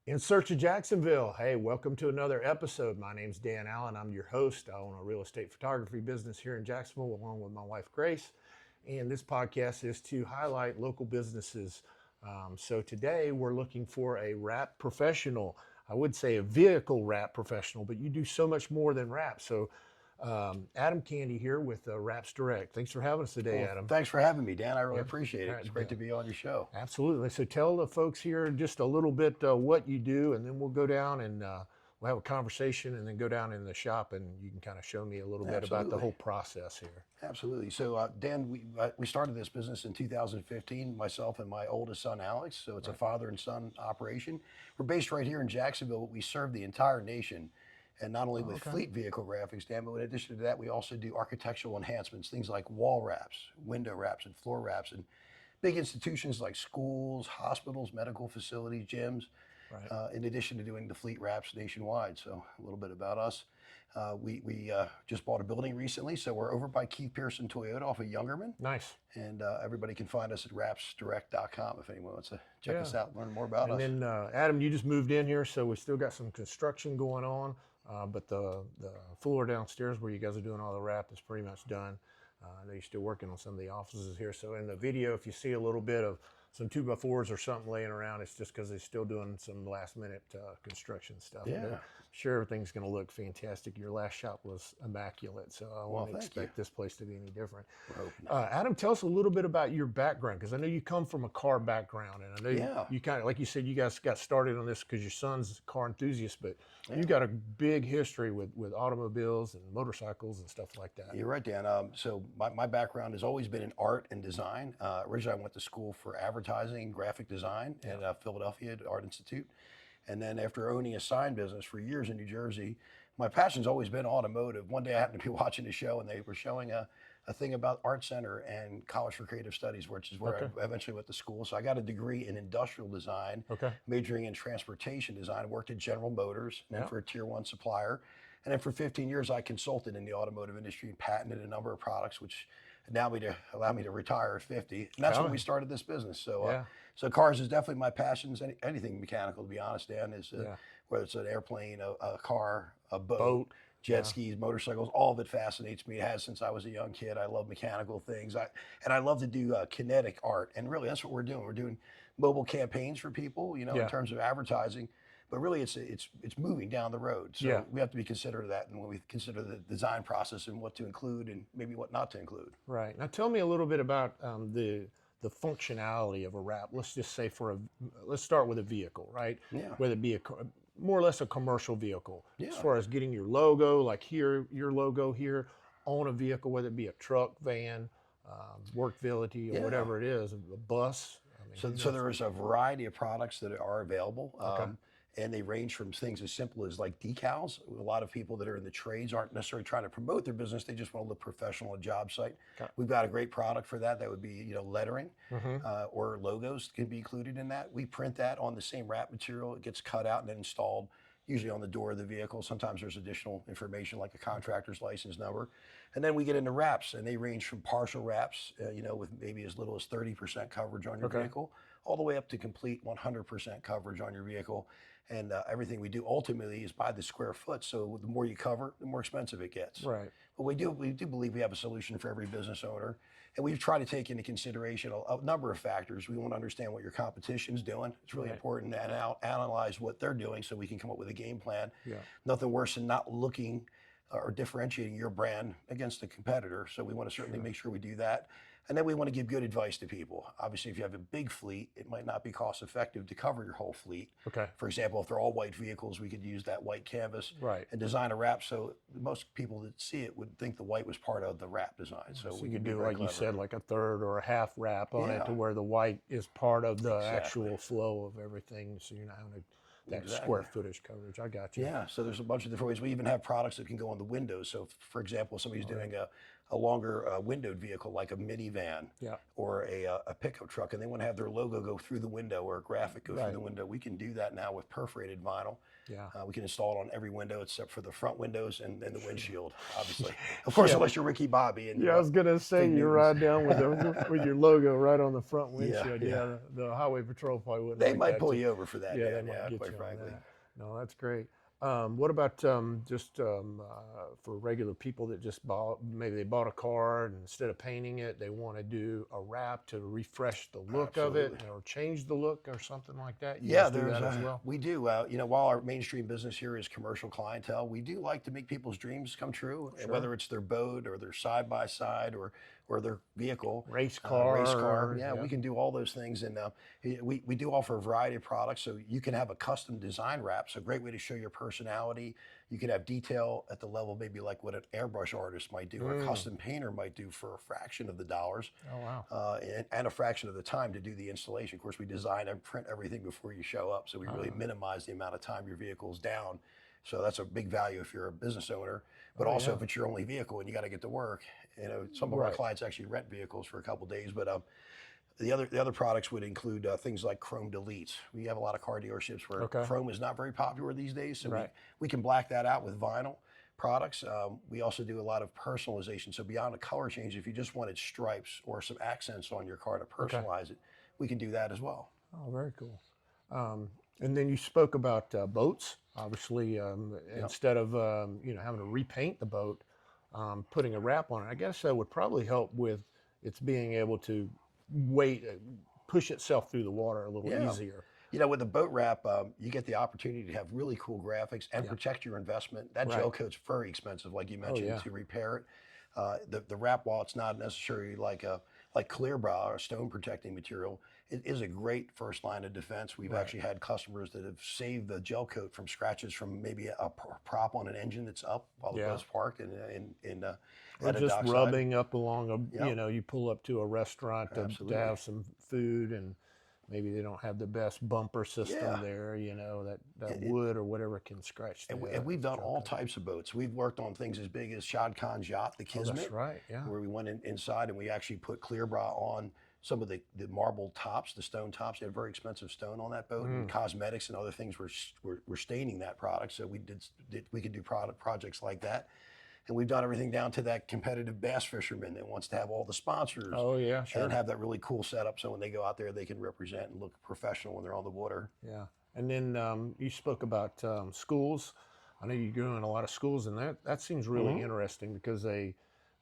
In Search of Jacksonville. Hey, welcome to another episode. My name's Dan Allen. I'm your host. I own a real estate photography business here in Jacksonville along with my wife, Grace. And this podcast is to highlight local businesses. So today we're looking for a wrap professional. I would say a vehicle wrap professional, but you do so much more than wrap. So Adam Canni here with Wraps Direct. Thanks for having us today, Well, Adam. thanks for having me, Dan. I really Yeah. appreciate it. It's great to be on your show. Absolutely. So tell the folks here just a little bit what you do, and then we'll go down and we'll have a conversation, and then go down in the shop, and you can kind of show me a little bit about the Absolutely. whole process here. Absolutely. So, Dan, we started this business in 2015, myself and my oldest son, Alex. So it's a father and son operation. We're based right here in Jacksonville, but we serve the entire nation. And not only with fleet vehicle graphics, Dan, but in addition to that, we also do architectural enhancements, things like wall wraps, window wraps, and floor wraps, and big institutions like schools, hospitals, medical facilities, gyms. In addition to doing the fleet wraps nationwide. So a little bit about us. We just bought a building recently, so we're over by Keith Pearson Toyota off of Youngerman. Nice. And everybody can find us at rapsdirect.com if anyone wants to check us out and learn more about And us. then Adam, you just moved in here, so we still got some construction going on, but the floor downstairs where you guys are doing all the wrap is pretty much done. I know you're still working on some of the offices here. So in the video, if you see a little bit of some 2x4s or something laying around, it's just because they're still doing some last minute construction stuff. Yeah. But I'm sure everything's going to look fantastic. Your last shop was immaculate, so I won't expect this place to be any different. Adam, tell us a little bit about your background, because I know you come from a car background, and I know you kind of, like you said, you guys got started on this because your son's a car enthusiast, but you got a big history with automobiles and motorcycles and stuff like that. You're right, Dan. So my background has always been in art and design. Originally, I went to school for advertising and graphic design at Philadelphia at Art Institute. And then after owning a sign business for years in New Jersey, my passion's always been automotive. One day I happened to be watching a show, and they were showing a thing about Art Center and College for Creative Studies, which is where I eventually went to school. So I got a degree in industrial design, majoring in transportation design. I worked at General Motors and then for a tier 1 supplier. And then for 15 years, I consulted in the automotive industry and patented a number of products, which allow me to retire at 50. And that's when we started this business. So, so cars is definitely my passion. Anything mechanical, to be honest, Dan, is whether it's an airplane, a car, a boat, jet skis, motorcycles, all of it fascinates me. It has since I was a young kid. I love mechanical things. And I love to do kinetic art. And really, that's what we're doing. We're doing mobile campaigns for people, in terms of advertising. But really, it's moving down the road. So we have to be considerate of that, and when we consider the design process and what to include and maybe what not to include. Right. Now, tell me a little bit about the functionality of a wrap. Let's just say let's start with a vehicle, right? Yeah. Whether it be more or less a commercial vehicle. As far as getting your logo, like here, your logo here on a vehicle, whether it be a truck, van, workability, or whatever it is, a bus. I mean, so there is a variety of products that are available. And they range from things as simple as like decals. A lot of people that are in the trades aren't necessarily trying to promote their business. They just want to look professional on a job site. We've got a great product for that. That would be, lettering or logos can be included in that. We print that on the same wrap material. It gets cut out and then installed usually on the door of the vehicle. Sometimes there's additional information like a contractor's license number. And then we get into wraps, and they range from partial wraps, with maybe as little as 30% coverage on your vehicle, all the way up to complete 100% coverage on your vehicle. And everything we do ultimately is by the square foot. So the more you cover, the more expensive it gets. Right. But we do believe we have a solution for every business owner. And we've tried to take into consideration a number of factors. We want to understand what your competition's doing. It's really important to analyze what they're doing so we can come up with a game plan. Nothing worse than not looking or differentiating your brand against a competitor. So we want to certainly make sure we do that. And then we want to give good advice to people. Obviously, if you have a big fleet, it might not be cost effective to cover your whole fleet. For example, if they're all white vehicles, we could use that white canvas and design a wrap so most people that see it would think the white was part of the wrap design. So we could do, like you said, like a third or a half wrap on it to where the white is part of the actual flow of everything. So you're not having that square footage coverage. I got you. Yeah, so there's a bunch of different ways. We even have products that can go on the windows. So for example, if somebody's doing a longer windowed vehicle like a minivan or a pickup truck, and they want to have their logo go through the window or a graphic go through the window, we can do that now with perforated vinyl. We can install it on every window except for the front windows and the windshield, obviously. Of course, unless you're Ricky Bobby. And, I was going to say, you ride down with your logo right on the front windshield. The Highway Patrol probably wouldn't They like might that pull you over for that. They might get quite frankly. that. No, that's great. What about for regular people that just maybe they bought a car and instead of painting it, they want to do a wrap to refresh the look of it Absolutely. or change the look or something like that? You Yeah, guys do that as well? we do. While our mainstream business here is commercial clientele, we do like to make people's dreams come true, and Sure. whether it's their boat or their side by side or their vehicle, Race race car. car. Yeah, we can do all those things, and we do offer a variety of products. So you can have a custom design wrap. So a great way to show your personality. You can have detail at the level maybe like what an airbrush artist might do or a custom painter might do for a fraction of the dollars. Oh, wow. And a fraction of the time to do the installation. Of course, we design and print everything before you show up, so we really minimize the amount of time your vehicle's down. So that's a big value if you're a business owner, but also if it's your only vehicle and you got to get to work. Some of our clients actually rent vehicles for a couple days, but the other products would include things like chrome deletes. We have a lot of car dealerships where chrome is not very popular these days, so we can black that out with vinyl products. We also do a lot of personalization. So beyond a color change, if you just wanted stripes or some accents on your car to personalize it, we can do that as well. Oh, very cool. And then you spoke about boats. Obviously, instead of having to repaint the boat, putting a wrap on it, I guess that would probably help with its being able to push itself through the water a little easier. With the boat wrap, you get the opportunity to have really cool graphics and protect your investment. That gel coat's very expensive, like you mentioned, to repair it. The wrap, while it's not necessarily like clear bra or stone protecting material, it is a great first line of defense. We've actually had customers that have saved the gel coat from scratches from maybe a prop on an engine that's up while the boat's parked or just rubbing up along you pull up to a restaurant to have some food and maybe they don't have the best bumper system there, that wood or whatever can scratch. And we've done all types of boats. We've worked on things as big as Shad Khan's yacht, the Kismet, that's right, where we went inside and we actually put clear bra on some of the marble tops, the stone tops. They had very expensive stone on that boat, and cosmetics and other things were staining that product. So we could do projects like that. And we've done everything down to that competitive bass fisherman that wants to have all the sponsors. Oh, yeah, sure. And have that really cool setup so when they go out there, they can represent and look professional when they're on the water. Yeah. And then you spoke about schools. I know you're doing a lot of schools, and that seems really interesting because it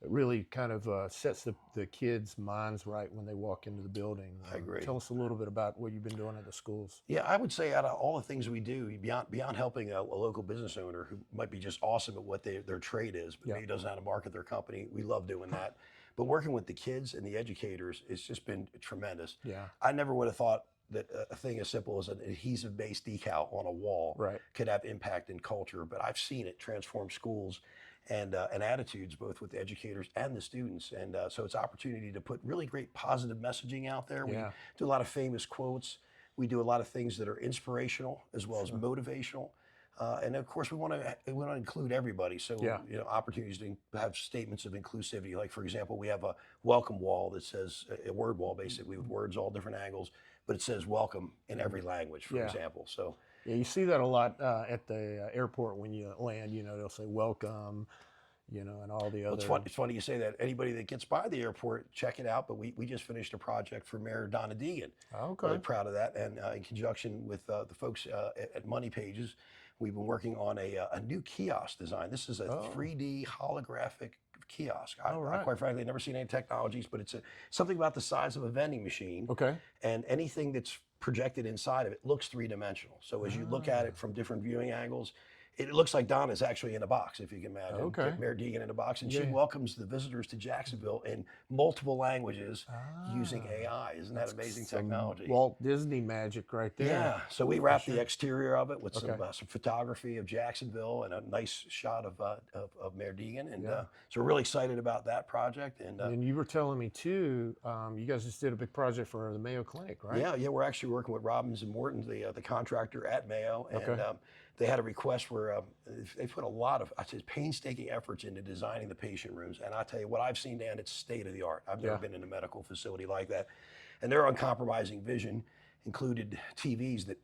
really kind of sets the kids' minds right when they walk into the building. I agree. Tell us a little bit about what you've been doing at the schools. Yeah, I would say out of all the things we do, beyond helping a local business owner who might be just awesome at what their trade is, but maybe doesn't know how to market their company, we love doing that. But working with the kids and the educators, it's just been tremendous. Yeah. I never would have thought that a thing as simple as an adhesive-based decal on a wall could have impact in culture, but I've seen it transform schools and attitudes, both with the educators and the students. And so it's opportunity to put really great positive messaging out there. We do a lot of famous quotes. We do a lot of things that are inspirational as well as motivational. And of course, we want to include everybody. So opportunities to have statements of inclusivity. Like for example, we have a welcome wall that says a word wall, basically with words all different angles, but it says welcome in every language, for example. So. Yeah, you see that a lot at the airport when you land. They'll say welcome, and all the other. It's funny you say that. Anybody that gets by the airport, check it out. But we just finished a project for Mayor Donna Deegan. Okay. Really proud of that. And in conjunction with the folks at Money Pages, we've been working on a new kiosk design. This is a 3D holographic kiosk. Quite frankly, I've never seen any technologies, but it's something about the size of a vending machine. Okay. And anything that's projected inside of it looks three-dimensional. So as you look at it from different viewing angles, it looks like Donna's actually in a box, if you can imagine. Okay. Mayor Deegan in a box. And she welcomes the visitors to Jacksonville in multiple languages using AI. Isn't that amazing technology? Walt Disney magic right there. Yeah. So we wrapped the exterior of it with some photography of Jacksonville and a nice shot of Mayor Deegan. And so we're really excited about that project. And you were telling me too, you guys just did a big project for the Mayo Clinic, right? Yeah. We're actually working with Robbins and Morton, the contractor at Mayo. And they had a request where they put a lot of painstaking efforts into designing the patient rooms. And I tell you what I've seen, Dan, it's state of the art. I've never been in a medical facility like that. And their uncompromising vision included TVs that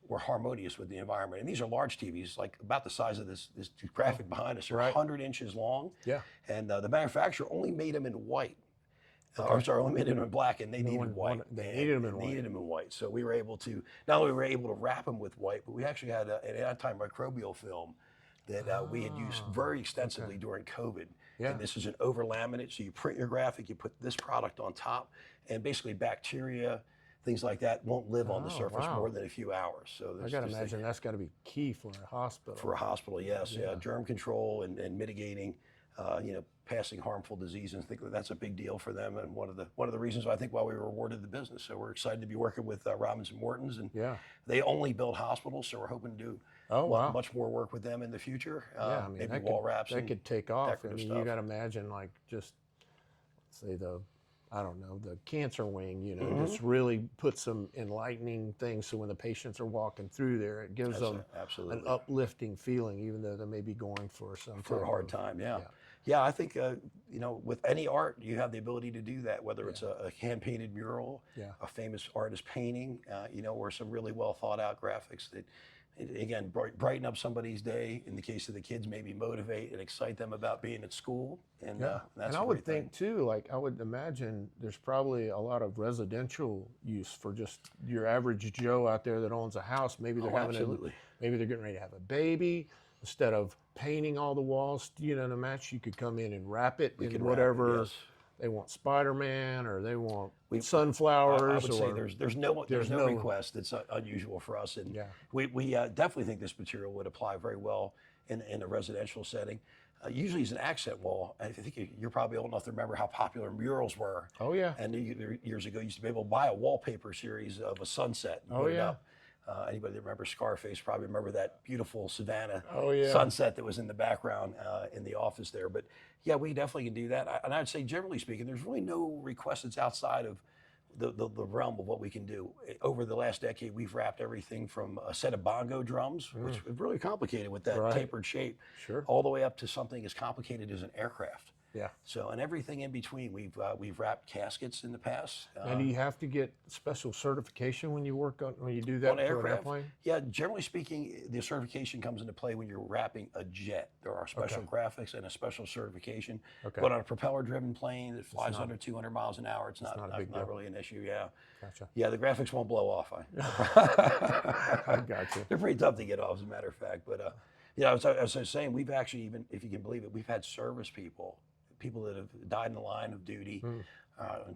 were harmonious with the environment. And these are large TVs, like about the size of this graphic behind us. They're 100 inches long. Yeah. And the manufacturer only made them in white. Or sorry, only made them in black, and they They needed white. they needed them in white. Needed them in white. So we were able to, not only were we able to wrap them with white, but we actually had an antimicrobial film that we had used very extensively during COVID. Yeah. And this is an over laminate, so you print your graphic, you put this product on top, and basically bacteria, things like that won't live on the surface more than a few hours. So I got to imagine that's got to be key for a hospital. For a hospital, yes, yeah, germ control and mitigating, passing harmful diseases. I think that's a big deal for them, and one of the reasons I think why we were awarded the business. So we're excited to be working with Robinson Morton's, and they only build hospitals, so we're hoping to do much more work with them in the future. I mean, maybe wall wraps. That could take off. I mean, stuff. You got to imagine, like, just say the cancer wing, just really put some enlightening things. So when the patients are walking through there, it gives them an uplifting feeling, even though they may be going for a hard time. Yeah, I think, with any art, you have the ability to do that, whether it's a hand-painted mural, a famous artist painting, or some really well thought-out graphics that, again, brighten up somebody's day. In the case of the kids, maybe motivate and excite them about being at school. And that's and I would think, too, like, I would imagine there's probably a lot of residential use for just your average Joe out there that owns a house. Maybe they're maybe they're getting ready to have a baby. Instead of painting all the walls, to match, you could come in and wrap it in whatever they want. Spider-Man, or they want sunflowers. I would say there's no request that's unusual for us, and we definitely think this material would apply very well in a residential setting. Usually it's an accent wall. I think you're probably old enough to remember how popular murals were. Oh yeah. And years ago, you used to be able to buy a wallpaper series of a sunset and put it up. Anybody that remembers Scarface probably remember that beautiful Savannah sunset that was in the background in the office there. But yeah, we definitely can do that. And I'd say, generally speaking, there's really no request that's outside of the realm of what we can do. Over the last decade, we've wrapped everything from a set of bongo drums, which is really complicated with that tapered shape, all the way up to something as complicated as an aircraft. Yeah. So, and everything in between, we've wrapped caskets in the past. Now, do you have to get special certification when you do that on for aircraft? An airplane? Yeah, generally speaking, the certification comes into play when you're wrapping a jet. There are special graphics and a special certification. But on a propeller-driven plane that flies under 200 miles an hour, it's not really an issue. Yeah. Gotcha. Yeah, the graphics won't blow off. I got you. They're pretty tough to get off, as a matter of fact. But as I was saying, we've actually, even if you can believe it, we've had service people that have died in the line of duty,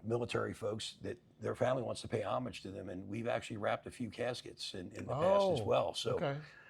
military folks that their family wants to pay homage to them, and we've actually wrapped a few caskets in the past as well. So,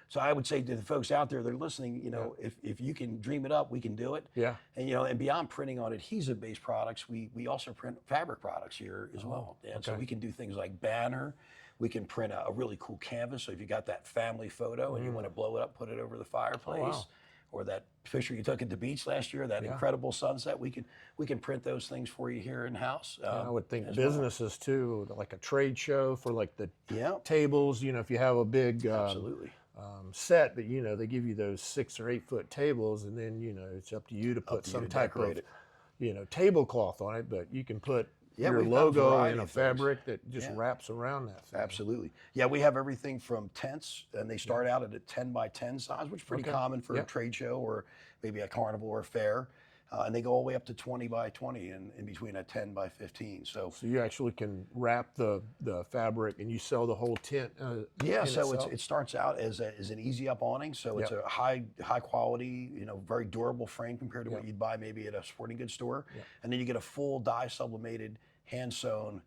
so I would say to the folks out there that are listening, if you can dream it up, we can do it. Yeah. And and beyond printing on adhesive-based products, we also print fabric products here as well. And so we can do things like banner. We can print a really cool canvas. So if you got that family photo and you want to blow it up, put it over the fireplace. Or that picture you took at the beach last year, that incredible sunset, we can print those things for you here in house. I would think businesses too, like a trade show for like the tables. If you have a big set that they give you those 6 or 8 foot tables, and then it's up to you to put some type of tablecloth on it, but you can put your logo in a fabric that just wraps around that thing. Absolutely. Yeah, we have everything from tents, and they start out at a 10 by 10 size, which is pretty common for a trade show or maybe a carnival or a fair. And they go all the way up to 20 by 20 and in between a 10 by 15. So you actually can wrap the fabric and you sell the whole tent. So it starts out as an easy up awning. So it's a high quality, very durable frame compared to what you'd buy maybe at a sporting goods store. And then you get a full dye sublimated, hand sewn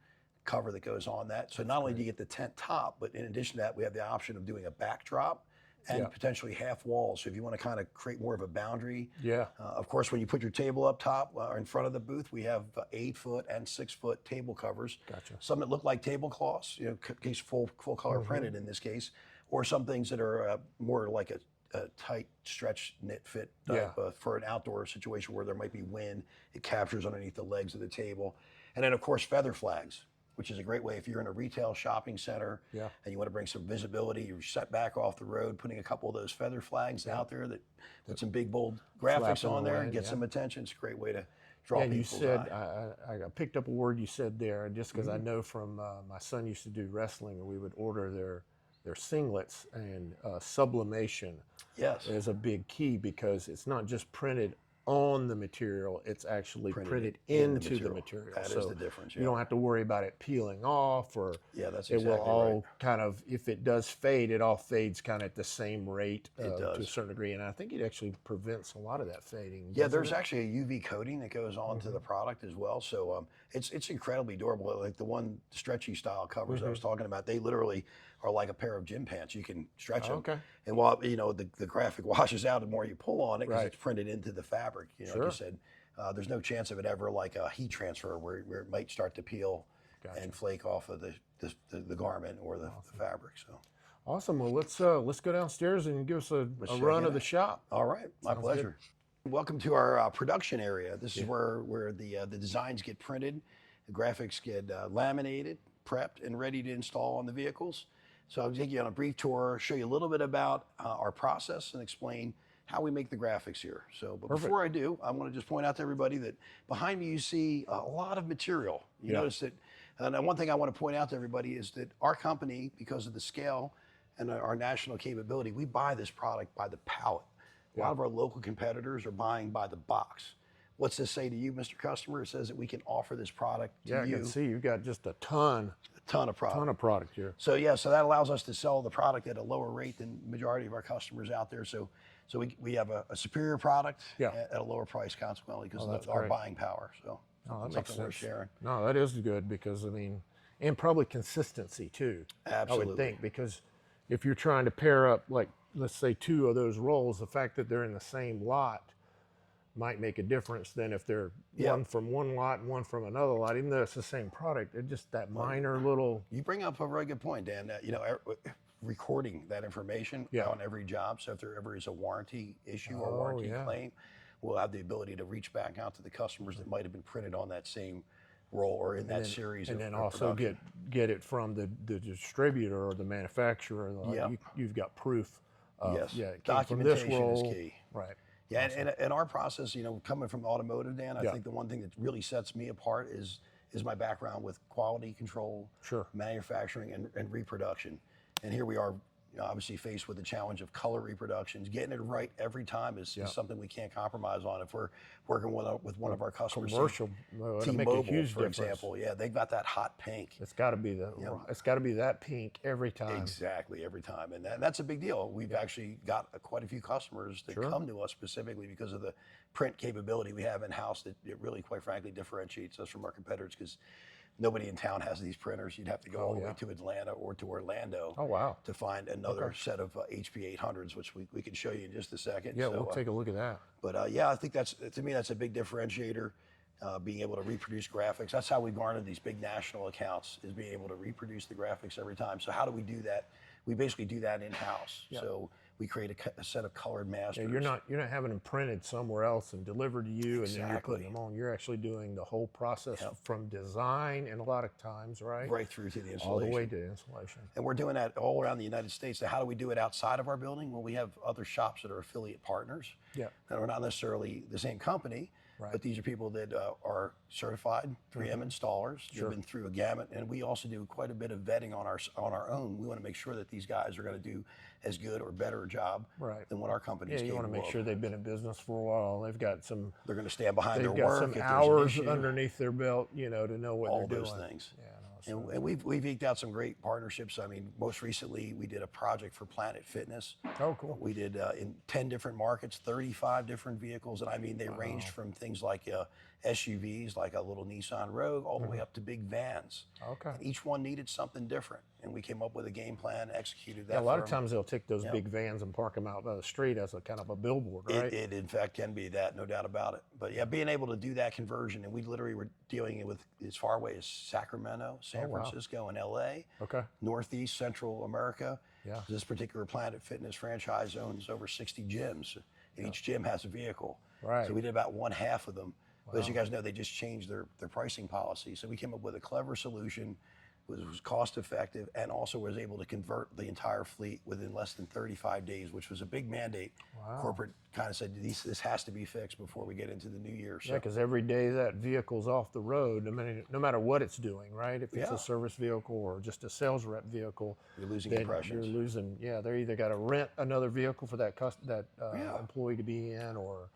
cover that goes on that. So not only do you get the tent top, but in addition to that, we have the option of doing a backdrop and potentially half walls. So if you want to kind of create more of a boundary. Of course, when you put your table up top or in front of the booth, we have 8 foot and 6 foot table covers. Some that look like tablecloths, in case full color printed in this case, or some things that are more like a tight stretch knit fit type for an outdoor situation where there might be wind. It captures underneath the legs of the table. And then of course, feather flags, which is a great way if you're in a retail shopping center and you want to bring some visibility, you're set back off the road, putting a couple of those feather flags out there that put some big bold graphics on there and get some attention. It's a great way to draw people's eye. And you said, I picked up a word you said there, just because I know from my son used to do wrestling, and we would order their singlets, and sublimation is a big key, because it's not just printed on the material, it's actually printed into the material. That is the difference. You don't have to worry about it peeling off, or that's it exactly will all right. kind of, if it does fade, it all fades kind of at the same rate It does. to a certain degree. And I think it actually prevents a lot of that fading. Yeah, there's actually a UV coating that goes on to the product as well. So it's incredibly durable. Like the one stretchy style covers I was talking about, they literally are like a pair of gym pants. You can stretch them. Okay. And while, the graphic washes out, the more you pull on it, because Right. it's printed into the fabric. Like you said, there's no chance of it ever like a heat transfer where it might start to peel and flake off of the garment or the fabric. So. Awesome. Well, let's go downstairs and give us a run of the shop. All right, my pleasure. Welcome to our production area. This is where the designs get printed, the graphics get laminated, prepped, and ready to install on the vehicles. So I'll take you on a brief tour, show you a little bit about our process, and explain how we make the graphics here. So, but before I do, I want to just point out to everybody that behind me you see a lot of material. You notice that, and one thing I want to point out to everybody is that our company, because of the scale and our national capability, we buy this product by the pallet. A lot of our local competitors are buying by the box. What's this say to you, Mr. Customer? It says that we can offer this product to you. I can see you've got just a ton of product. Ton of product here. So so that allows us to sell the product at a lower rate than the majority of our customers out there. So we have a superior product at a lower price, consequently, because of our buying power. So that that's makes something we're sense. sharing. No, that is good, because and probably consistency too. Absolutely. I would think, because if you're trying to pair up, like, let's say 2 of those rolls, the fact that they're in the same lot might make a difference than if they're one from one lot and one from another lot, even though it's the same product. It's just that minor little. You bring up a very good point, Dan. That recording that information on every job. So if there ever is a warranty issue or warranty claim, we'll have the ability to reach back out to the customers that might have been printed on that same roll or in that series. And then also get it from the distributor or the manufacturer. You've got proof. It came from this documentation roll. is key. Right. Yeah, and our process, coming from automotive, Dan, I think the one thing that really sets me apart is my background with quality control, manufacturing, and reproduction. And here we are, obviously faced with the challenge of color reproductions. Getting it right every time is something we can't compromise on. If we're working with one of our customers, commercial, T-Mobile, for example, they've got that hot pink. It's got to be it's got to be that pink every time. Exactly, every time, and that's a big deal. We've actually got quite a few customers that come to us specifically because of the print capability we have in house. That it really, quite frankly, differentiates us from our competitors, because nobody in town has these printers. You'd have to go all the way to Atlanta or to Orlando to find another set of HP 800s, which we can show you in just a second. Yeah, we'll take a look at that. But I think to me, that's a big differentiator, being able to reproduce graphics. That's how we garnered these big national accounts, is being able to reproduce the graphics every time. So how do we do that? We basically do that in-house. So we create a set of colored masters. Yeah, you're not having them printed somewhere else and delivered to you, and then you're putting them on. You're actually doing the whole process from design, and a lot of times, right through to the installation. All the way to installation. And we're doing that all around the United States. So how do we do it outside of our building? Well, we have other shops that are affiliate partners. That are not necessarily the same company. But these are people that are certified 3M installers. They've been through a gamut, and we also do quite a bit of vetting on our own. We want to make sure that these guys are going to do as good or better a job than what our company is capable of. You want to make sure they've been in business for a while. They've got some. They're going to stand behind their work. They've got some hours underneath their belt, to know what they're doing. All those things. And we've eked out some great partnerships. I mean, most recently we did a project for Planet Fitness. Oh, cool. We did in 10 different markets, 35 different vehicles. And I mean, they ranged from things like SUVs, like a little Nissan Rogue, all the way up to big vans. Okay. And each one needed something different. And we came up with a game plan, executed that. A lot of times they'll take those big vans and park them out by the street as a kind of a billboard, right? It in fact can be that, no doubt about it. But being able to do that conversion, and we literally were dealing with as far away as Sacramento, San Francisco, and LA, Northeast, Central America. This particular Planet Fitness franchise owns over 60 gyms, and each gym has a vehicle. So we did about 1/2 of them. But as you guys know, they just changed their pricing policy. So we came up with a clever solution, was cost effective, and also was able to convert the entire fleet within less than 35 days, which was a big mandate. Corporate kind of said, this has to be fixed before we get into the new year. So, because every day that vehicle's off the road, no matter what it's doing, right? If it's a service vehicle or just a sales rep vehicle, you're losing impressions. You're losing, they're either got to rent another vehicle for that employee to be in, or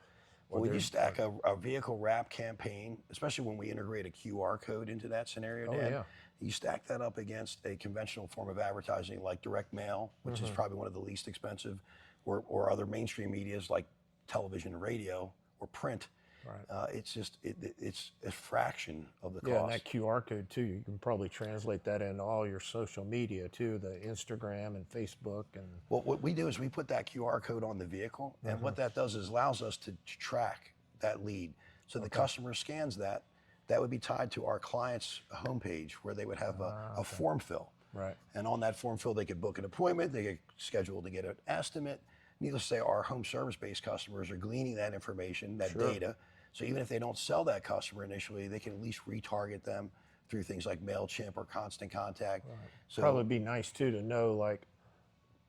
Well, when you stack a vehicle wrap campaign, especially when we integrate a QR code into that scenario, Dan, yeah. you stack that up against a conventional form of advertising like direct mail, which is probably one of the least expensive, or other mainstream medias like television and radio or print. Right. It's just it's a fraction of the Yeah, and cost. that QR code too, you can probably translate that into all your social media too, the Instagram and Facebook and Well, what we do is we put that QR code on the vehicle, and what that does is allows us to track that lead. So the customer scans that. That would be tied to our client's homepage where they would have a form fill. right. And on that form fill, they could book an appointment, they get scheduled to get an estimate. Needless to say, our home service-based customers are gleaning that information, that data. So even if they don't sell that customer initially, they can at least retarget them through things like MailChimp or Constant Contact. Right. So Probably be nice too to know like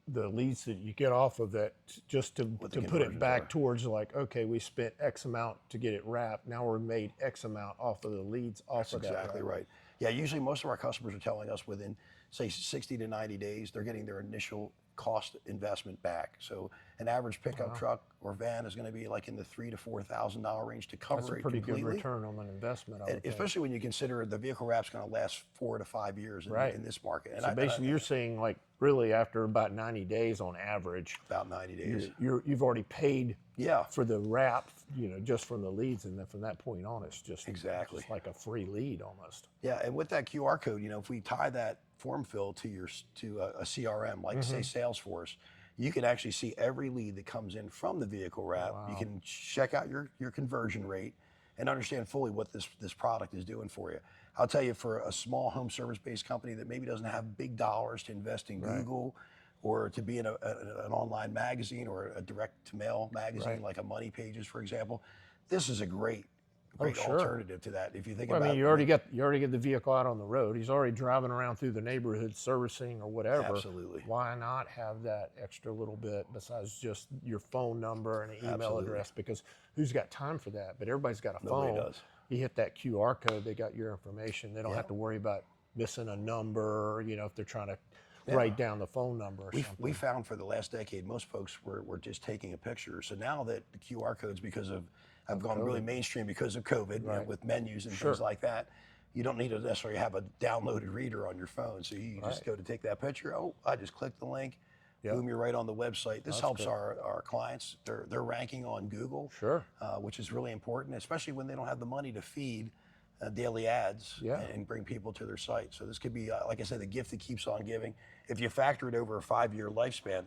the leads that you get off of that, just to put it conversions back are. towards like, okay, we spent X amount to get it wrapped. Now we're made X amount off of the leads off of that. Exactly right. Yeah, usually most of our customers are telling us within, say, 60 to 90 days, they're getting their initial cost investment back. So an average pickup truck or van is going to be like in the $3,000 to $4,000 range to cover That's a it pretty completely. good return on an investment. I would think. Especially when you consider the vehicle wrap's going to last 4 to 5 years in this market. And So basically, you're saying like really after about 90 days on average, about 90 days. you've already paid Yeah, for the wrap, just from the leads, and then from that point on, it's just Exactly. just like a free lead almost. yeah. And with that QR code, if we tie that form fill to a CRM, like say Salesforce, you can actually see every lead that comes in from the vehicle wrap. Wow. You can check out your conversion rate and understand fully what this product is doing for you. I'll tell you, for a small home service-based company that maybe doesn't have big dollars to invest in Google or to be in an online magazine or a direct-to-mail magazine like a Money Pages, for example, this is a great alternative to that. If you think Well, about I mean, you already get the vehicle out on the road. He's already driving around through the neighborhood servicing or whatever. Absolutely. Why not have that extra little bit besides just your phone number and an email Absolutely. address? Because who's got time for that? But everybody's got a Nobody phone. does. You hit that QR code, they got your information. They don't have to worry about missing a number, if they're trying to write down the phone number or something. We found for the last decade, most folks were just taking a picture. So now that the QR codes, because have gone really mainstream because of COVID, with menus and things like that, you don't need to necessarily have a downloaded reader on your phone. So you just go to take that picture. Oh, I just clicked the link. Boom, you're right on the website. This helps our clients. They're ranking on Google, which is really important, especially when they don't have the money to feed daily ads and bring people to their site. So this could be, like I said, the gift that keeps on giving. If you factor it over a 5-year lifespan,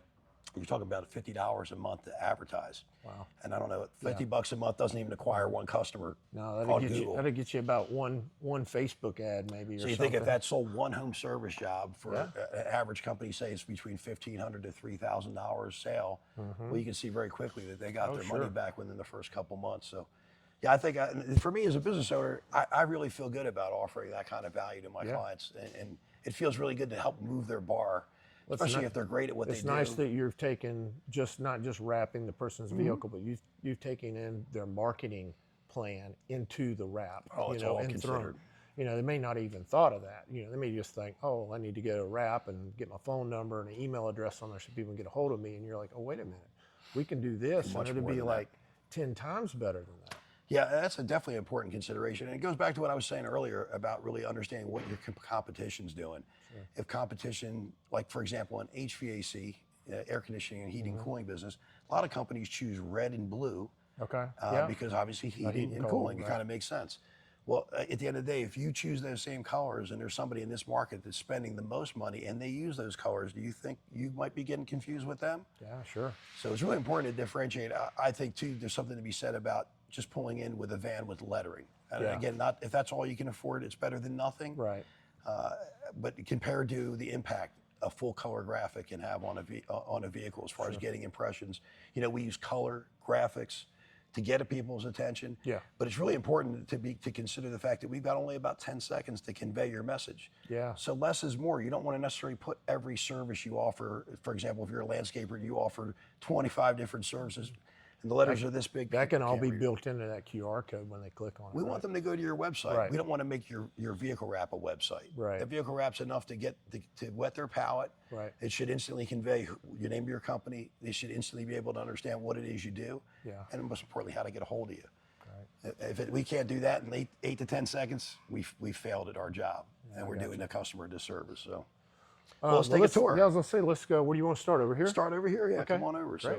you're talking about $50 a month to advertise. Wow. And I don't know, $50 a month doesn't even acquire one customer. No, on Google. that'll get you about one Facebook ad maybe. So you think if that sold one home service job for an average company, say it's between $1,500 to $3,000 sale, well, you can see very quickly that they got their money back within the first couple months. So, yeah, I think for me as a business owner, I really feel good about offering that kind of value to my clients, and it feels really good to help move their bar. Especially if they're great at what they do. It's nice that you've taken not just wrapping the person's vehicle, but you've taken in their marketing plan into the wrap. Oh, it's all and considered. They may not even thought of that. They may just think, oh, I need to get a wrap and get my phone number and an email address on there so people can get a hold of me. And you're like, oh, wait a minute, we can do this, and it'll be like 10 times better than that. Yeah, that's a definitely important consideration. And it goes back to what I was saying earlier about really understanding what your competition's doing. If competition, like for example, in HVAC, air conditioning and heating and cooling business, a lot of companies choose red and blue because obviously heating and cooling, it kind of makes sense. Well, at the end of the day, if you choose those same colors and there's somebody in this market that's spending the most money and they use those colors, do you think you might be getting confused with them? Yeah, sure. So it's really important to differentiate. I think too, there's something to be said about just pulling in with a van with lettering. And again, not if that's all you can afford, it's better than nothing. Right. But compared to the impact a full color graphic can have on a vehicle as far as getting impressions, we use color graphics to get at people's attention. Yeah. But it's really important to consider the fact that we've got only about 10 seconds to convey your message. Yeah. So less is more. You don't want to necessarily put every service you offer. For example, if you're a landscaper, you offer 25 different services. And the letters are this big. That can people all can't be read it. built into that QR code when they click on it. We want them to go to your website. Right. We don't want to make your vehicle wrap a website. Right. The vehicle wrap's enough to get to wet their palate. Right. It should instantly convey your name of your company. They should instantly be able to understand what it is you do. Yeah. And most importantly, how to get a hold of you. Right. If we can't do that in 8 to 10 seconds, we failed at our job, and we're doing the customer a disservice. So, let's take a tour. Yeah, I was gonna say, let's go. Where do you want to start? Over here? Start over here. Yeah, Okay. come on over. Great.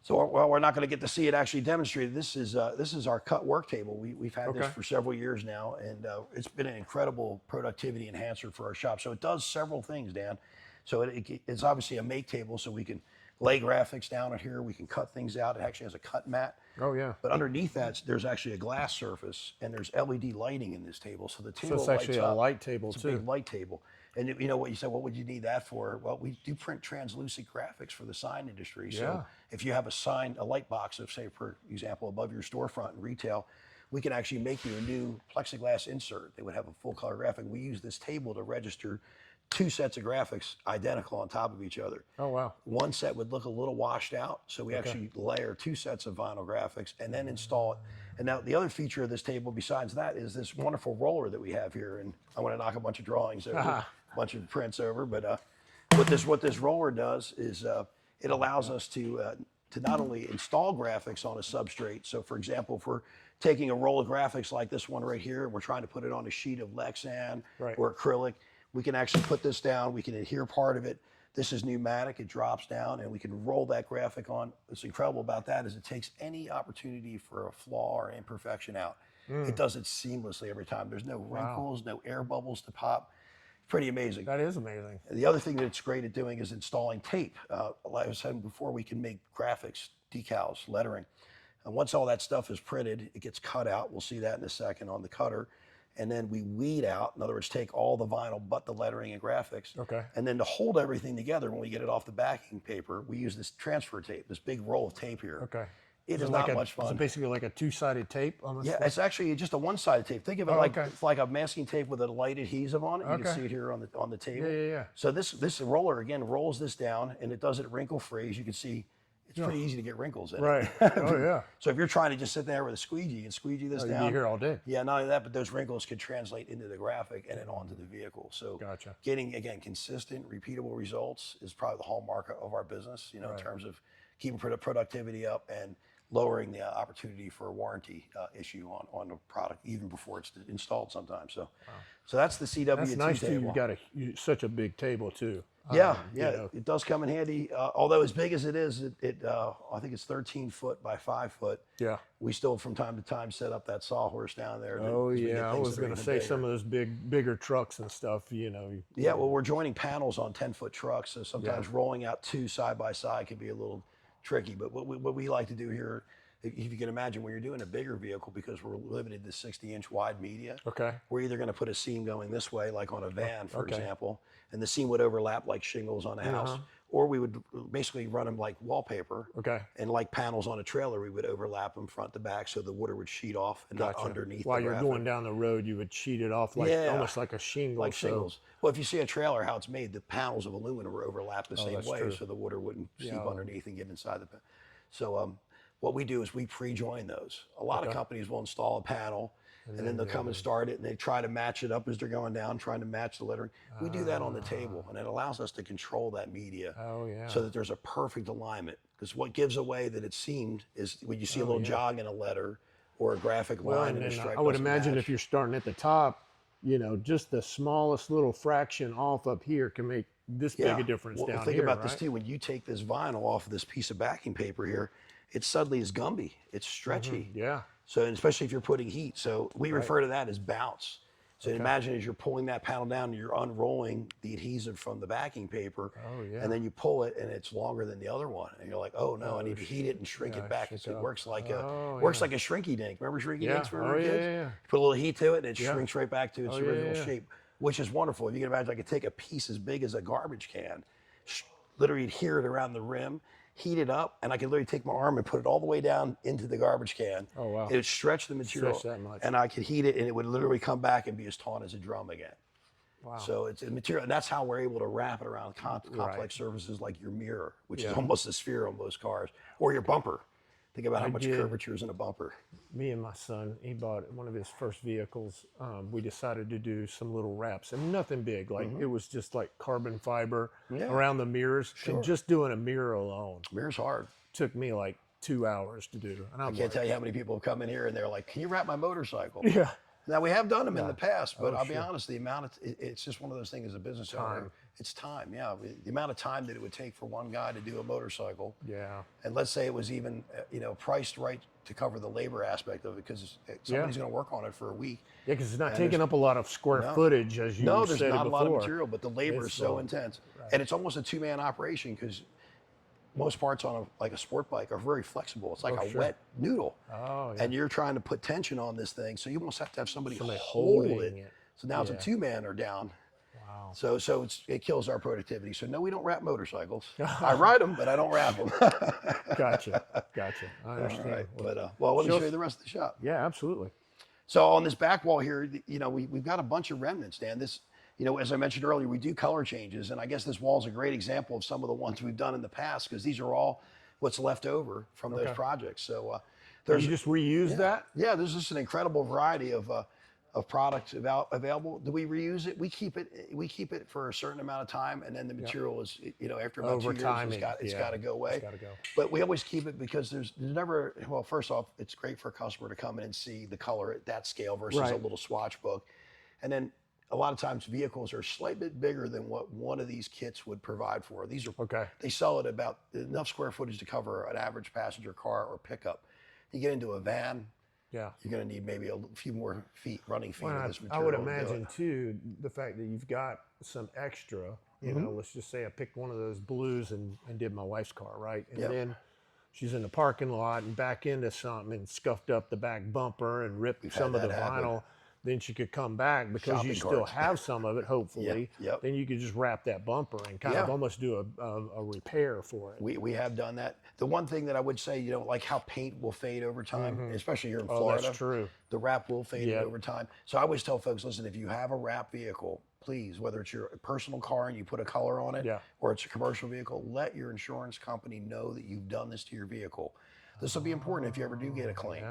So, well, we're not going to get to see it actually demonstrated. This is our cut work table. We've had this for several years now, and it's been an incredible productivity enhancer for our shop. So it does several things, Dan. So it's obviously a make table, so we can lay graphics down on here. We can cut things out. It actually has a cut mat. Oh yeah. But underneath that, there's actually a glass surface, and there's LED lighting in this table. So the table So it's lights actually up. a light table It's too. a big light table. And you know what you said, what would you need that for? Well, we do print translucent graphics for the sign industry. So if you have a light box of, say, for example, above your storefront in retail, we can actually make you a new plexiglass insert. They would have a full color graphic. We use this table to register 2 sets of graphics identical on top of each other. Oh wow. One set would look a little washed out, so we actually layer 2 sets of vinyl graphics and then install it. And now the other feature of this table besides that is this wonderful roller that we have here. And I want to knock a bunch of drawings over, a bunch of prints over, but what this roller does is it allows us to not only install graphics on a substrate. So for example, if we're taking a roll of graphics like this one right here, and we're trying to put it on a sheet of Lexan or acrylic, we can actually put this down, we can adhere part of it. This is pneumatic, it drops down, and we can roll that graphic on. What's incredible about that is it takes any opportunity for a flaw or imperfection out. It does it seamlessly every time. There's no wrinkles, no air bubbles to pop. Pretty amazing. That is amazing. The other thing that it's great at doing is installing tape. Like I was saying before, we can make graphics, decals, lettering. And once all that stuff is printed, it gets cut out. We'll see that in a second on the cutter. And then we weed out, in other words, take all the vinyl but the lettering and graphics. Okay. And then to hold everything together when we get it off the backing paper, we use this transfer tape, this big roll of tape here. Okay. It is not much fun. Is it basically like a 2-sided tape? Almost? Yeah, it's actually just a one-sided tape. Think of it it's like a masking tape with a light adhesive on it. You can see it here on the table. Yeah. So this roller, again, rolls this down, and it does it wrinkle-free. As you can see, it's pretty easy to get wrinkles in it. Right. Oh, yeah. So if you're trying to just sit there with a squeegee and squeegee this You'd down. be here all day. Yeah, not only that, but those wrinkles could translate into the graphic and then onto the vehicle. So Gotcha. getting, again, consistent, repeatable results is probably the hallmark of our business, in terms of keeping productivity up and lowering the opportunity for a warranty issue on a product even before it's installed sometimes. So that's the CW2 That's nice too. table. You've got such a big table too. Yeah, you know. it does come in handy. Although as big as it is, I think it's 13 foot by 5 foot. Yeah. We still, from time to time, set up that sawhorse down there. Oh as we get yeah, I things was that are going to even say bigger. some of those bigger trucks and stuff. Yeah, well, we're joining panels on 10-foot trucks, so sometimes rolling out 2 side by side can be a little tricky. But what we like to do here, if you can imagine, when you're doing a bigger vehicle, because we're limited to 60-inch wide media, we're either going to put a seam going this way, like on a van, for example, and the seam would overlap like shingles on a house, or we would basically run them like wallpaper, and like panels on a trailer, we would overlap them front to back so the water would sheet off and not underneath. While the you're graphic. going down the road, you would sheet it off like almost like a shingle. Like shingles. Well, if you see a trailer, how it's made, the panels of aluminum are overlapped the same way, so the water wouldn't seep underneath and get inside the. So what we do is we pre-join those. A lot of companies will install a panel, and then they'll come and start it, and they try to match it up as they're going down, trying to match the lettering. We do that on the table, and it allows us to control that media so that there's a perfect alignment. Because what gives away that it's seamed is when you see a little jog in a letter or a graphic line and a stripe. I would doesn't imagine match. if you're starting at the top, just the smallest little fraction off up here can make this big a difference down here. Think about this too. When you take this vinyl off of this piece of backing paper here, it suddenly is Gumby. It's stretchy. Yeah. So, and especially if you're putting heat. So we refer to that as bounce. So imagine as you're pulling that panel down and you're unrolling the adhesive from the backing paper. And then you pull it and it's longer than the other one. And you're like, oh no, I need to heat it and shrink it back. So it works like a shrinky dink. Remember shrinky dinks when we were kids? Put a little heat to it and it shrinks right back to its original shape, which is wonderful. If you can imagine, I could take a piece as big as a garbage can, literally adhere it around the rim, heat it up, and I could literally take my arm and put it all the way down into the garbage can. Oh, wow. It would stretch the material, Stretch that much. and I could heat it, and it would literally come back and be as taut as a drum again. Wow. So it's a material, and that's how we're able to wrap it around complex surfaces like your mirror, which is almost a sphere on most cars, or your bumper. Think about how much curvature is in a bumper. Me and my son, he bought one of his first vehicles. We decided to do some little wraps, and nothing big. Like it was just like carbon fiber around the mirrors. And just doing a mirror alone Mirror's hard. took me like 2 hours to do. And I can't tell you how many people have come in here and they're like, "Can you wrap my motorcycle?" Yeah. Now we have done them in the past, but I'll be honest, the amount of it's just one of those things as a business owner. It's time, yeah. The amount of time that it would take for one guy to do a motorcycle. Yeah. And let's say it was even priced right to cover the labor aspect of it, because somebody's going to work on it for a week. Yeah, because it's not taking up a lot of square footage, as you No, said there's not before. a lot of material, but the labor is so intense, and it's almost a two-man operation, because most parts on a sport bike are very flexible. It's like a wet noodle. Oh, yeah. And you're trying to put tension on this thing, so you almost have to have somebody hold it. So now it's a two-man are down. Wow. So it kills our productivity. So no, we don't wrap motorcycles. I ride them, but I don't wrap them. Gotcha. I understand. All right. But let me show you the rest of the shop. Yeah, absolutely. So on this back wall here, we've got a bunch of remnants, Dan. This, as I mentioned earlier, we do color changes, and I guess this wall is a great example of some of the ones we've done in the past, because these are all what's left over from those projects. So you just reuse that? Yeah, there's just an incredible variety of products available. Do we reuse it? We keep it for a certain amount of time, and then the material is, after about 2 years, it's got to go away. It's got to go. But we always keep it because there's never, well, first off, it's great for a customer to come in and see the color at that scale versus a little swatch book. And then a lot of times vehicles are a slight bit bigger than what one of these kits would provide for. These are, they sell at about enough square footage to cover an average passenger car or pickup. You get into a van, you're going to need maybe a few more running feet of this material. I would imagine too, the fact that you've got some extra, let's just say I picked one of those blues and did my wife's car, right? And then she's in the parking lot and back into something and scuffed up the back bumper and ripped some of the vinyl. Then she could come back because you still have some of it, hopefully. Then you could just wrap that bumper and kind of almost do a repair for it. We have done that. The one thing that I would say, like how paint will fade over time, especially here in Florida. That's true. The wrap will fade over time. So I always tell folks, listen, if you have a wrap vehicle, please, whether it's your personal car and you put a color on it, or it's a commercial vehicle, let your insurance company know that you've done this to your vehicle. This will be important if you ever do get a claim.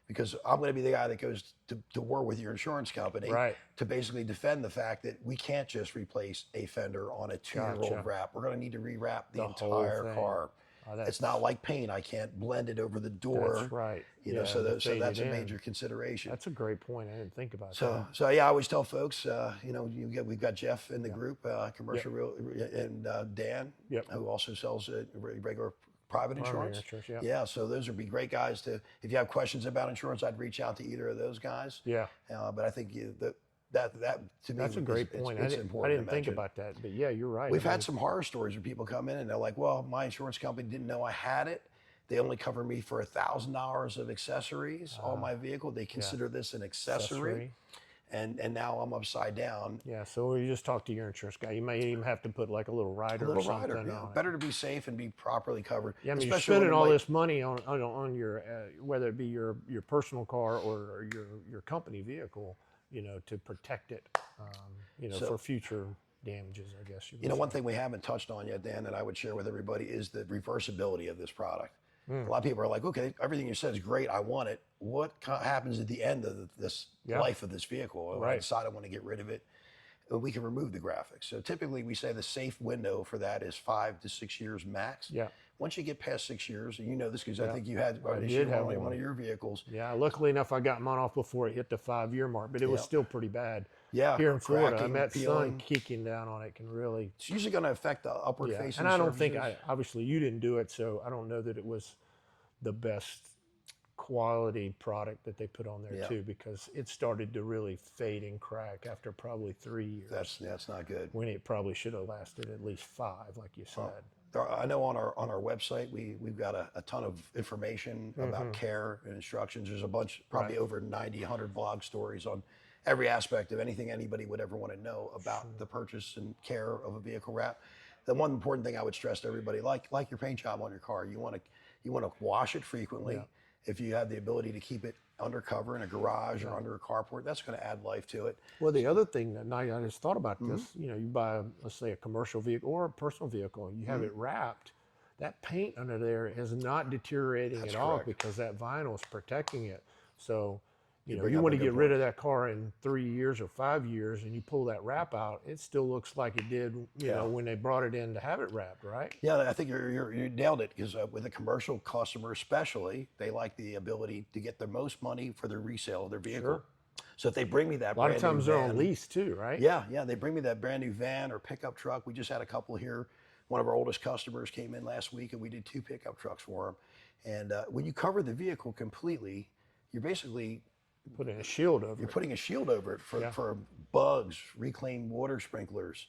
Because I'm going to be the guy that goes to war with your insurance company to basically defend the fact that we can't just replace a fender on a 2-year-old wrap. We're going to need to rewrap the entire car. It's not like paint. I can't blend it over the door. That's right. So that's a major consideration. That's a great point. I didn't think about that. So I always tell folks, we've got Jeff in the group, commercial real, and Dan, who also sells regular private insurance. So those would be great guys to, if you have questions about insurance, I'd reach out to either of those guys. But I think that to me, that's a great point. It's important. I didn't think about that, but yeah, you're right. We've had some horror stories where people come in and they're like, well, my insurance company didn't know I had it. They only cover me for $1,000 of accessories on my vehicle. They consider this an accessory. And now I'm upside down. Yeah, so you just talk to your insurance guy. You may even have to put like a little rider or something on it. Better to be safe and be properly covered. Yeah, I mean, you're spending all this money on your, whether it be your personal car or your company vehicle, to protect it, for future damages, I guess. One thing we haven't touched on yet, Dan, that I would share with everybody is the reversibility of this product. A lot of people are like, okay, everything you said is great. I want it. What happens at the end of this life of this vehicle? When I decide I want to get rid of it, we can remove the graphics. So typically we say the safe window for that is 5 to 6 years max. Once you get past 6 years, and you know this because I think you had an issue on one of your vehicles. Yeah, luckily enough, I got mine off before it hit the 5-year mark, but it was still pretty bad. Here in Florida, that sun kicking down on it can really. It's usually going to affect the upward facing. And I don't think obviously you didn't do it, so I don't know that it was the best quality product that they put on there too, because it started to really fade and crack after probably 3 years. That's not good. When it probably should have lasted at least 5, like you said. I know on our website we've got a ton of information about care and instructions. There's a bunch, probably over 90, 100 blog stories on every aspect of anything anybody would ever want to know about the purchase and care of a vehicle wrap. The one important thing I would stress to everybody, like your paint job on your car, you want to wash it frequently. If you have the ability to keep it undercover in a garage or under a carport, that's going to add life to it. Well, the other thing that I just thought about this, you know, you buy, let's say, a commercial vehicle or a personal vehicle, and you have it wrapped, that paint under there is not deteriorating That's at all correct. because that vinyl is protecting it. So, you know, bring you up want a to good get rid point. of that car in 3 years or 5 years, and you pull that wrap out, it still looks like it did, you know, when they brought it in to have it wrapped, right? Yeah, I think you nailed it, because with a commercial customer especially, they like the ability to get the most money for their resale of their vehicle. Sure. So if they bring me that A lot brand of times new they're van, on lease too, right? yeah, they bring me that brand new van or pickup truck. We just had a couple here. One of our oldest customers came in last week, and we did 2 pickup trucks for him. And when you cover the vehicle completely, you're basically Putting a shield over it. putting a shield over it for bugs, reclaimed water sprinklers.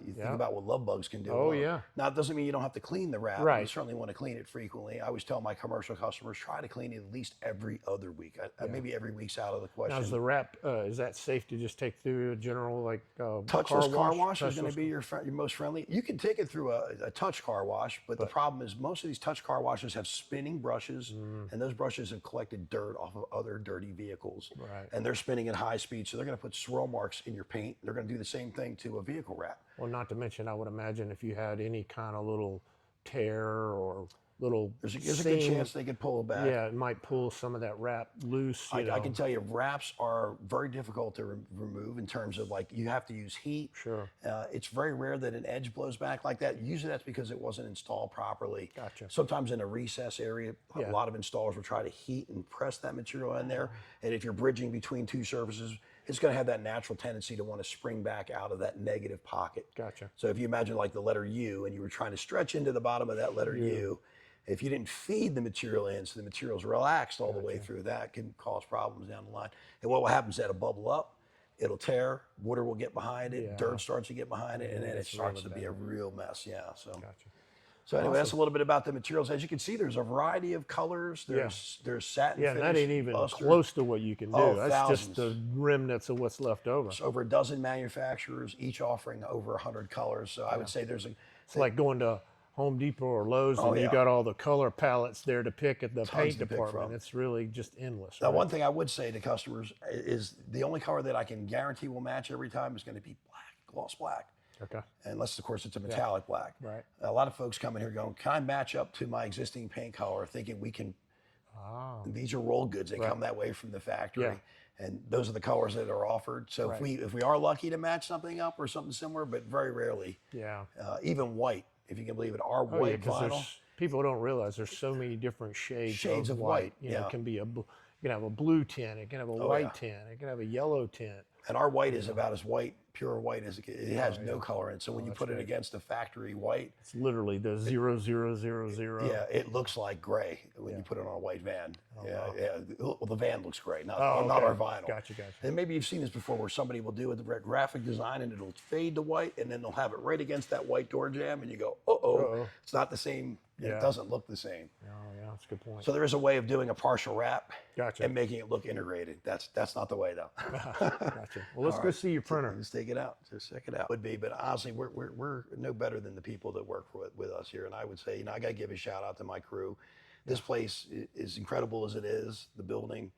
You think about what love bugs can do. Oh, yeah. Now, it doesn't mean you don't have to clean the wrap. Right. You certainly want to clean it frequently. I always tell my commercial customers, try to clean it at least every other week. Maybe every week's out of the question. Now, is the wrap, is that safe to just take through a general, like, Touchless car wash is going Touchless- to be your most friendly. You can take it through a touch car wash, but the problem is most of these touch car washes have spinning brushes, and those brushes have collected dirt off of other dirty vehicles. Right. And they're spinning at high speed, so they're going to put swirl marks in your paint. They're going to do the same thing to a vehicle wrap. Well, not to mention, I would imagine if you had any kind of little tear or little There's a good seam, chance they could pull it back. yeah, it might pull some of that wrap loose. You know. I can tell you, wraps are very difficult to remove in terms of, like, you have to use heat. Sure. It's very rare that an edge blows back like that. Usually that's because it wasn't installed properly. Gotcha. Sometimes in a recess area, a lot of installers will try to heat and press that material in there. And if you're bridging between 2 surfaces, it's going to have that natural tendency to want to spring back out of that negative pocket. Gotcha. So if you imagine like the letter U and you were trying to stretch into the bottom of that letter U, if you didn't feed the material in so the material's relaxed all the way through, that can cause problems down the line. And what will happen is that it'll bubble up, it'll tear, water will get behind it, dirt starts to get behind it, and then it starts to be a real mess. Yeah. So. Gotcha. So anyway, that's a little bit about the materials. As you can see, there's a variety of colors. There's satin Yeah, and finish, that ain't even luster. close to what you can do. Oh, That's just thousands. the remnants of what's left over. There's over a dozen manufacturers, each offering over 100 colors. So I would say there's a It's like going to Home Depot or Lowe's, and you got all the color palettes there to pick at the paint to pick department. from. It's really just endless. Now, right? one thing I would say to customers is the only color that I can guarantee will match every time is going to be black, gloss black. Okay. Unless, of course, it's a metallic black. Right. A lot of folks come in here going, can I match up to my existing paint color, thinking we can. These are roll goods. They come that way from the factory. Yeah. And those are the colors that are offered. So if we are lucky to match something up or something similar, but very rarely, Yeah. even white, if you can believe it, our Oh, yeah, white 'cause vinyl. people don't realize there's so many different shades of white, You know, yeah. it can be you can have a blue tint, it can have a white tint, it can have a yellow tint. And our white is about as white, pure white as it gets. It has no color in it. So when you put it against a factory white, It's literally the 00000. yeah, it looks like gray when you put it on a white van. Well, the van looks gray, not okay. our vinyl. Gotcha. And maybe you've seen this before, where somebody will do a graphic design and it'll fade to white, and then they'll have it right against that white door jamb, and you go, it's not the same. Yeah. It doesn't look the same. Oh, yeah, that's a good point. So there is a way of doing a partial wrap Gotcha. and making it look integrated. That's not the way, though. Gotcha. Well, let's go see your printer. Let's take it out. Just check it out. Would be, but honestly, we're no better than the people that work with us here. And I would say, I got to give a shout out to my crew. This place is incredible as it is. The building,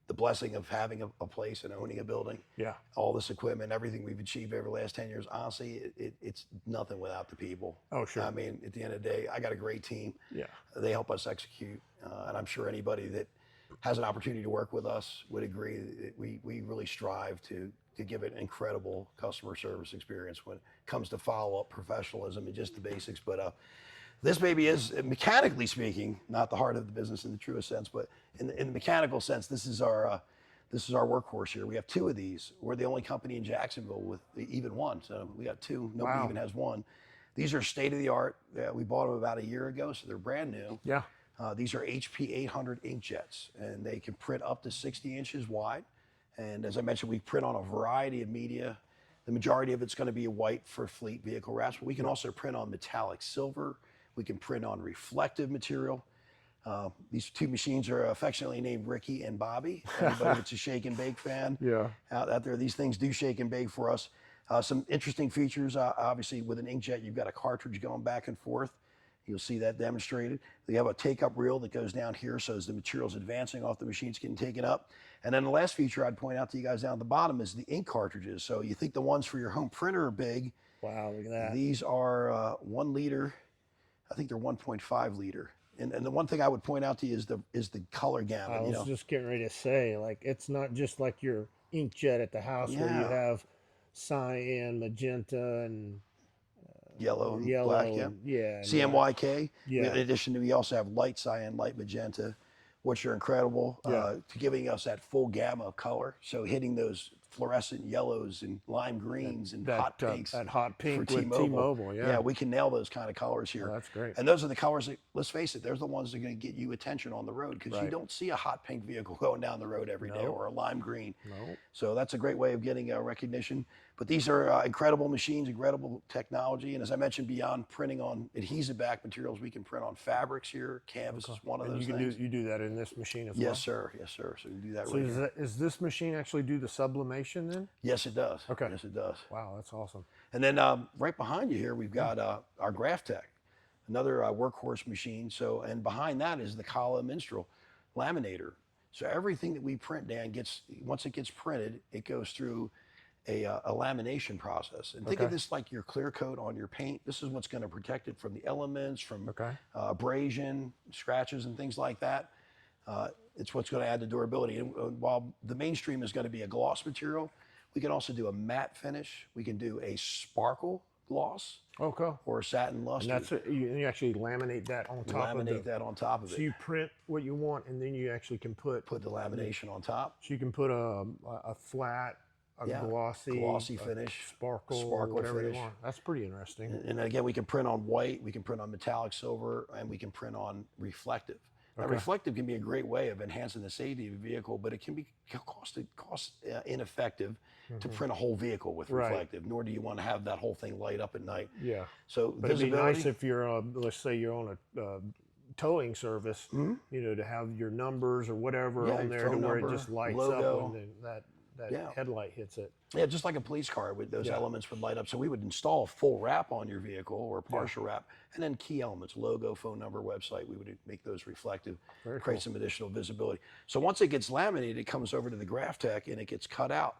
the blessing of having a place and owning a building. Yeah. All this equipment, everything we've achieved over the last 10 years. Honestly, it's nothing without the people. Oh, sure. I mean, at the end of the day, I got a great team. Yeah. They help us execute, and I'm sure anybody that has an opportunity to work with us would agree that we really strive to give it an incredible customer service experience when it comes to follow-up, professionalism, and just the basics. But this baby is, mechanically speaking, not the heart of the business in the truest sense, but in the mechanical sense, this is our workhorse here. We have 2 of these. We're the only company in Jacksonville with even one, so we got 2. Nobody even has one. These are state-of-the-art. We bought them about a year ago, so they're brand new. Yeah. These are HP 800 inkjets, and they can print up to 60 inches wide. And as I mentioned, we print on a variety of media. The majority of it's going to be white for fleet vehicle wraps, but we can also print on metallic silver. We can print on reflective material. These 2 machines are affectionately named Ricky and Bobby. Anybody that's a shake and bake fan out there, these things do shake and bake for us. Some interesting features, obviously with an inkjet, you've got a cartridge going back and forth. You'll see that demonstrated. They have a take-up reel that goes down here, so as the material's advancing off the machine, it's getting taken up. And then the last feature I'd point out to you guys down at the bottom is the ink cartridges. So you think the ones for your home printer are big. Wow, look at that. These are 1 liter. I think they're 1.5 liter. And the one thing I would point out to you is the color gamut. I was just getting ready to say, like, it's not just like your inkjet at the house where you have cyan, magenta, and yellow and black, yeah. CMYK. Yeah. In addition to, we also have light cyan, light magenta, which are incredible, to giving us that full gamma of color. So hitting those fluorescent yellows and lime greens and hot pinks. That hot pink for with T-Mobile, yeah, we can nail those kind of colors here. Oh, that's great. And those are the colors that, let's face it, those are the ones that are going to get you attention on the road, because you don't see a hot pink vehicle going down the road every day, or a lime green. So that's a great way of getting recognition. But these are incredible machines, incredible technology. And as I mentioned, beyond printing on adhesive back materials, we can print on fabrics here. Canvas is one of those things. You do that in this machine as well? Yes, sir. Yes, sir. So you do that so right here. Is this machine actually do the sublimation then? Yes, it does. Okay. Yes, it does. Wow, that's awesome. And then right behind you here, we've got our Graph Tech, another workhorse machine. So, and behind that is the Kala Minstrel laminator. So everything that we print, Dan, once it gets printed, it goes through a lamination process. And think of this like your clear coat on your paint. This is what's going to protect it from the elements, from abrasion, scratches, and things like that. It's what's going to add the durability. And while the mainstream is going to be a gloss material, we can also do a matte finish. We can do a sparkle gloss. Or a satin luster. And that's you actually laminate that on top of it. Laminate that on top of it. So you print what you want, and then you actually can put the lamination on top. So you can put a flat, glossy finish, sparkle whatever finish. you want. That's pretty interesting. And again, we can print on white, we can print on metallic silver, and we can print on reflective. Now, reflective can be a great way of enhancing the safety of a vehicle, but it can be cost ineffective to print a whole vehicle with reflective. Nor do you want to have that whole thing light up at night. Yeah. So, but it'd be nice if you're, let's say you're on a towing service, you know, to have your numbers or whatever on there to where it just lights up when that headlight hits it. Yeah, just like a police car, with those elements would light up. So we would install a full wrap on your vehicle or a partial wrap, and then key elements, logo, phone number, website, we would make those reflective, create some additional visibility. So once it gets laminated, it comes over to the Graph Tech and it gets cut out.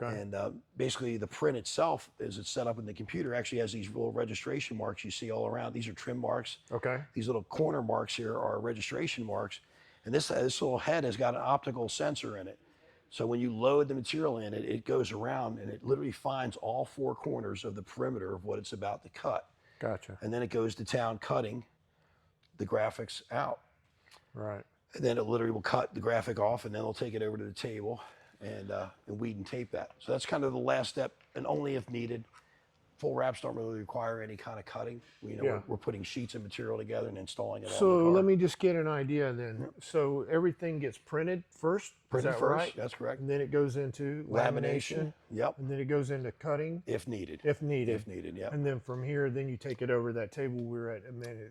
And basically the print itself, as it's set up in the computer, actually has these little registration marks you see all around. These are trim marks. These little corner marks here are registration marks. And this little head has got an optical sensor in it. So when you load the material in it, it goes around and it literally finds all 4 corners of the perimeter of what it's about to cut. And then it goes to town cutting the graphics out. And then it literally will cut the graphic off, and then they'll take it over to the table and weed and tape that. So that's kind of the last step, and only if needed. Full wraps don't really require any kind of cutting. We're putting sheets of material together and installing it on the car. So let me just get an idea then. So everything gets printed first? Printed first, that's correct. And then it goes into lamination. And then it goes into cutting? If needed. If needed. If needed, yeah. And then from here, then you take it over that table we were at,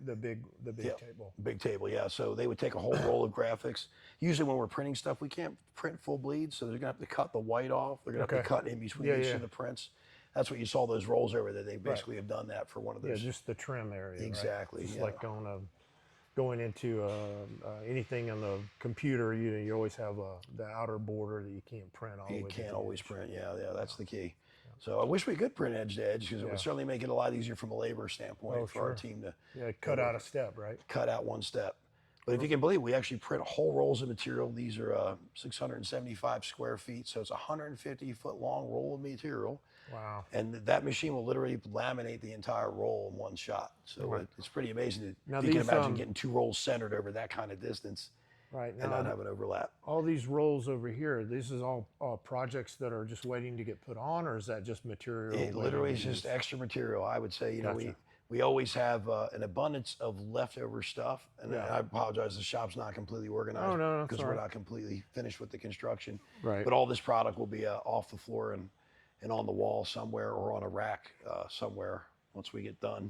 the big table. Big table, yeah. So they would take a whole roll of graphics. Usually when we're printing stuff, we can't print full bleed, so they're gonna have to cut the white off. They're gonna have to cut in between each of the prints. That's what you saw those rolls over there. They basically have done that for one of those. Yeah, just the trim area. Exactly. Just like going into anything on the computer, you always have the outer border that you can't print all the way. You can't always print. Yeah, that's the key. So I wish we could print edge to edge, because it would certainly make it a lot easier from a labor standpoint for our team to cut out a step, right? Cut out one step. But if you can believe, we actually print whole rolls of material. These are 675 square feet, so it's a 150-foot long roll of material. Wow. And that machine will literally laminate the entire roll in one shot. So it's pretty amazing. Now you can imagine getting 2 rolls centered over that kind of distance and not have an overlap. All these rolls over here, this is all projects that are just waiting to get put on, or is that just material? It literally is just extra material. I would say, we always have an abundance of leftover stuff. And I apologize, the shop's not completely organized because we're not completely finished with the construction. But all this product will be off the floor and on the wall somewhere, or on a rack somewhere once we get done.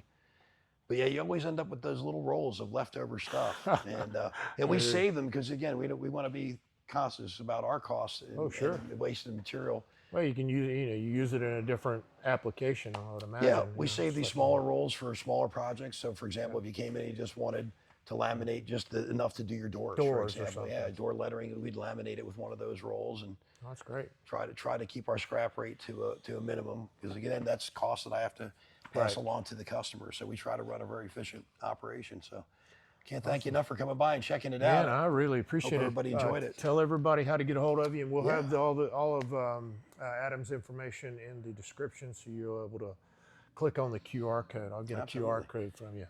But yeah, you always end up with those little rolls of leftover stuff. And we save them because, again, we want to be conscious about our costs and wasted material. Well, you can use you use it in a different application, I would imagine. Yeah, we you know, save it's these like- smaller rolls for smaller projects. So, for example, if you came in and you just wanted to laminate just enough to do your doors, for Doors or example, yeah, something. door lettering, we'd laminate it with one of those rolls and Oh, that's great. try to keep our scrap rate to a minimum, because again, that's cost that I have to pass Right. along to the customer. So we try to run a very efficient operation. So can't thank you enough for coming by and checking it Man, out. I really appreciate it. everybody enjoyed it. Tell everybody how to get a hold of you, and we'll Yeah. have all of Adam's information in the description, so you're able to click on the QR code. I'll get a QR Absolutely. code from you.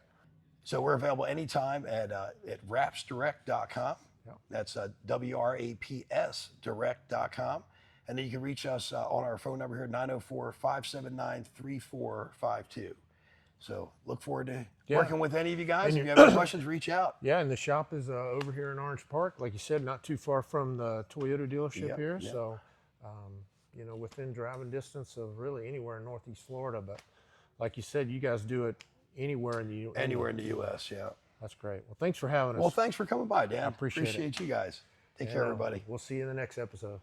So we're available anytime at rapsdirect.com. Yep. That's WRAPS direct.com. And then you can reach us on our phone number here, 904-579-3452. So look forward to working with any of you guys. And If you have any questions, reach out. Yeah, and the shop is over here in Orange Park, like you said, not too far from the Toyota dealership Yep, here. yep. So, you know, within driving distance of really anywhere in Northeast Florida. But like you said, you guys do it anywhere in the U.S. Anywhere in the U.S., yeah. That's great. Well, thanks for having us. Well, thanks for coming by, Dan. appreciate it. you guys. Take And, care, everybody. We'll see you in the next episode.